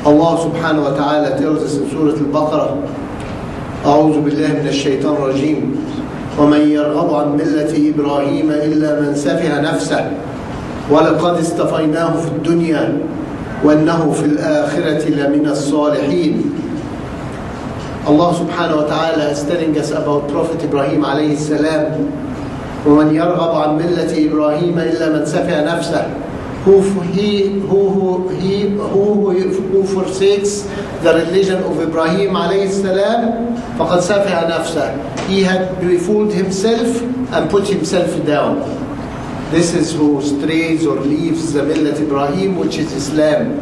Allah subhanahu wa ta'ala tells us in Surah Al-Baqarah, أعوذ بالله من الشيطان الرجيم ومن يرغب عن ملة إبراهيم إلا من سفه نفسه ولقد اصطفيناه في الدنيا وأنه في الآخرة لمن الصالحين. Allah subhanahu wa ta'ala is telling us about Prophet Ibrahim alayhi salam. وَمَنْ يَرْغَبُ عَنْ مِلَّةِ إِبْرَاهِيمَ إِلَّا مَنْ سَفِهَ نَفْسَهُ who forsakes the religion of Ibrahim alayhi salam, فَقَدْ سَفِهَ نَفْسَهُ he had befooled himself and put himself down. This is who strays or leaves the Millat Ibrahim, which is Islam.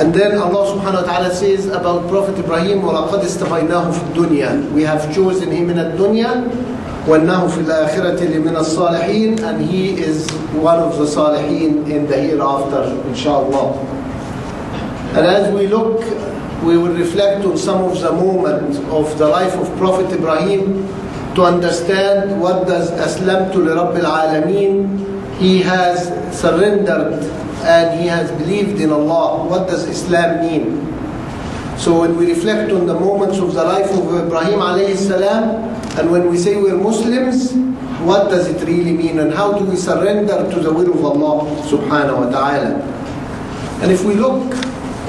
And then Allah subhanahu wa ta'ala says about Prophet Ibrahim, وَلَقَدْ اسْتَفَيْنَاهُ فِي الدُّنْيا we have chosen him in الدنيا وَأَنَّهُ فِي الْآخِرَةِ لِمِنَ الصَّالِحِينَ and he is one of the Salihin in the hereafter, inshallah. And as we look, we will reflect on some of the moments of the life of Prophet Ibrahim to understand what does Aslamtu li Rabbil Alameen. He has surrendered and he has believed in Allah. What does Islam mean? So when we reflect on the moments of the life of Ibrahim alayhi salam, and when we say we're Muslims, what does it really mean? And how do we surrender to the will of Allah subhanahu wa ta'ala? And if we look,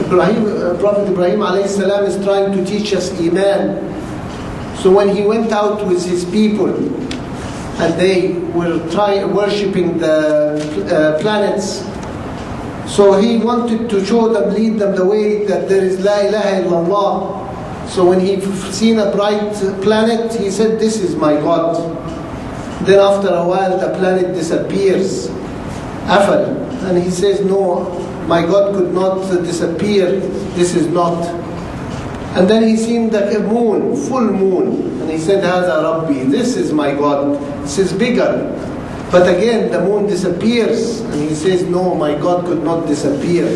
Prophet Ibrahim alayhi salam is trying to teach us Iman. So when he went out with his people, and they were worshipping the planets, so he wanted to show them, lead them the way that there is La ilaha illallah. So when he seen a bright planet, he said, this is my God. Then after a while the planet disappears, Afal. And he says, no, my God could not disappear, this is not. And then he seen the moon, full moon. And he said, Hada Rabbi, this is my God, this is bigger. But again, the moon disappears, and he says, no, my God could not disappear.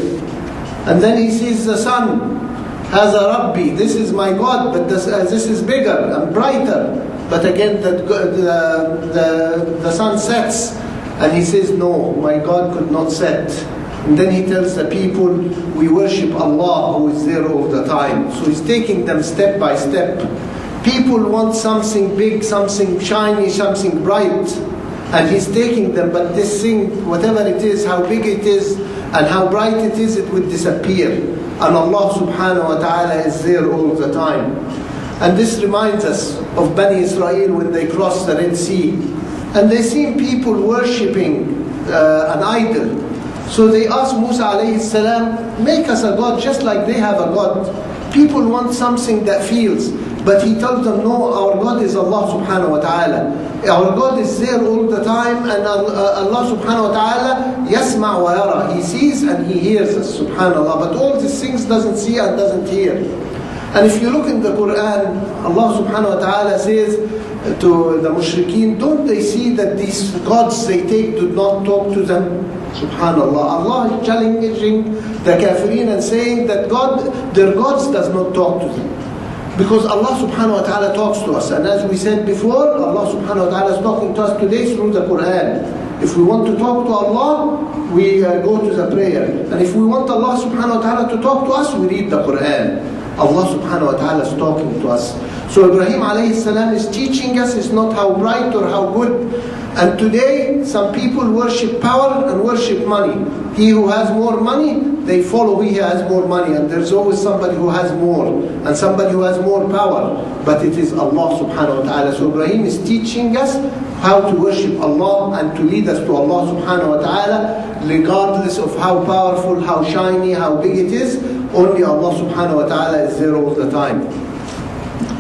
And then he sees the sun, Haza Rabbi, this is my God, but this is bigger and brighter. But again, the sun sets, and he says, no, my God could not set. And then he tells the people, we worship Allah who is there all the time. So he's taking them step by step. People want something big, something shiny, something bright. And he's taking them, but this thing, whatever it is, how big it is, and how bright it is, it will disappear. And Allah subhanahu wa ta'ala is there all the time. And this reminds us of Bani Israel when they crossed the Red Sea. And they seen people worshipping an idol. So they asked Musa alayhi salam, make us a God just like they have a God. People want something that feels. But he tells them, no, our God is Allah subhanahu wa ta'ala. Our God is there all the time, and Allah subhanahu wa ta'ala yasma' wa yara. He sees and he hears us, subhanallah. But all these things doesn't see and doesn't hear. And if you look in the Quran, Allah subhanahu wa ta'ala says to the mushrikeen, don't they see that these gods they take do not talk to them? Subhanallah. Allah is challenging the kafirin and saying that their gods does not talk to them. Because Allah subhanahu wa ta'ala talks to us. And as we said before, Allah subhanahu wa ta'ala is talking to us today through the Quran. If we want to talk to Allah, we go to the prayer. And if we want Allah subhanahu wa ta'ala to talk to us, we read the Quran. Allah subhanahu wa ta'ala is talking to us. So Ibrahim alayhi salam is teaching us, it's not how bright or how good. And today, some people worship power and worship money. He who has more money, they follow he has more money. And there's always somebody who has more, and somebody who has more power. But it is Allah subhanahu wa ta'ala. So Ibrahim is teaching us how to worship Allah and to lead us to Allah subhanahu wa ta'ala, regardless of how powerful, how shiny, how big it is. Only Allah subhanahu wa ta'ala is there all the time.